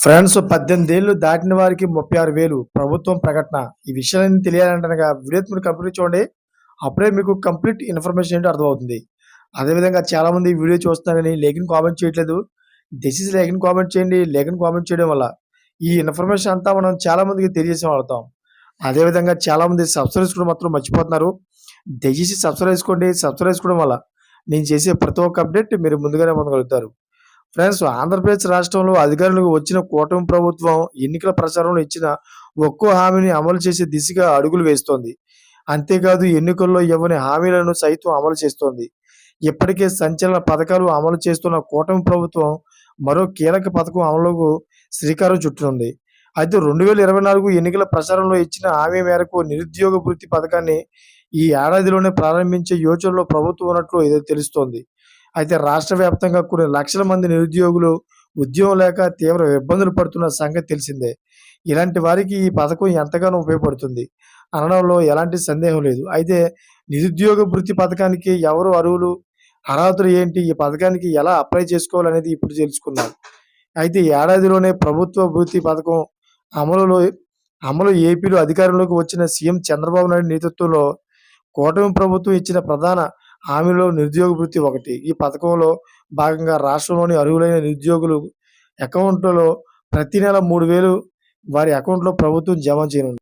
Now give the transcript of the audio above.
Friends 18 ఏళ్ళు దాటిన వారికి 36,000 ప్రభుత్వం ప్రకటన. ఈ విషయాలన్నీ తెలియాలంటే గనక వీడియో మీరు కంప్లీట్ చూడండి. అప్పుడే మీకు కంప్లీట్ ఇన్ఫర్మేషన్ ఏంటో అర్థమవుతుంది. అదేవిధంగా చాలామంది ఈ వీడియో చూస్తున్నారు గానీ లైక్ అండ్ కామెంట్ చేయట్లేదు. దయచేసి లైక్ అండ్ కామెంట్ చేయండి. లైక్ అండ్ కామెంట్ చేయడం వల్ల ఈ ఇన్ఫర్మేషన్ అంతా మనం చాలా మందికి తెలియజేసేవాళ్ళవుతాం. అదేవిధంగా చాలామంది సబ్స్క్రైబ్ చేసుకోవడం మాత్రం మర్చిపోతున్నారు. దయచేసి సబ్స్క్రైబ్ చేసుకోండి. సబ్స్క్రైబ్ చేసుకోవడం వల్ల నేను చేసే ప్రతి ఒక్క అప్డేట్ మీరు ముందుగానే పొందగలుగుతారు. ఫ్రెండ్స్, ఆంధ్రప్రదేశ్ రాష్ట్రంలో అధికారంలోకి వచ్చిన కూటమి ప్రభుత్వం ఎన్నికల ప్రచారంలో ఇచ్చిన ఒక్కో హామీని అమలు చేసే దిశగా అడుగులు వేస్తోంది. అంతేకాదు ఎన్నికల్లో ఇవ్వని హామీలను సైతం అమలు చేస్తోంది. ఇప్పటికే సంచలన పథకాలు అమలు చేస్తున్న కూటమి ప్రభుత్వం మరో కీలక పథకం అమలుకు శ్రీకారం చుట్టనుంది. అయితే 2024 ఎన్నికల ప్రచారంలో ఇచ్చిన హామీ మేరకు నిరుద్యోగ వృత్తి పథకాన్ని ఈ ఏడాదిలోనే ప్రారంభించే యోచనలో ప్రభుత్వం ఉన్నట్లు తెలుస్తోంది. అయితే రాష్ట్ర వ్యాప్తంగా కొన్ని లక్షల మంది నిరుద్యోగులు ఉద్యోగం లేక తీవ్ర ఇబ్బందులు పడుతున్న సంగతి తెలిసిందే. ఇలాంటి వారికి ఈ పథకం ఎంతగానో ఉపయోగపడుతుంది అనడంలో ఎలాంటి సందేహం లేదు. అయితే నిరుద్యోగ వృత్తి పథకానికి ఎవరు అర్హులు, అర్హతలు ఏంటి, ఈ పథకానికి ఎలా అప్లై చేసుకోవాలనేది ఇప్పుడు తెలుసుకుందాం. అయితే ఈ ఏడాదిలోనే ప్రభుత్వ వృత్తి పథకం అమలులో అమలు ఏపీలో అధికారంలోకి వచ్చిన సీఎం చంద్రబాబు నాయుడు నేతృత్వంలో కూటమి ప్రభుత్వం ఇచ్చిన ప్రధాన హామీలో నిరుద్యోగ వృత్తి ఒకటి. ఈ పథకంలో భాగంగా రాష్ట్రంలోని అర్హులైన నిరుద్యోగులు అకౌంట్లలో ప్రతి నెల 3,000 వారి అకౌంట్లో ప్రభుత్వం జమ చేయనుంది.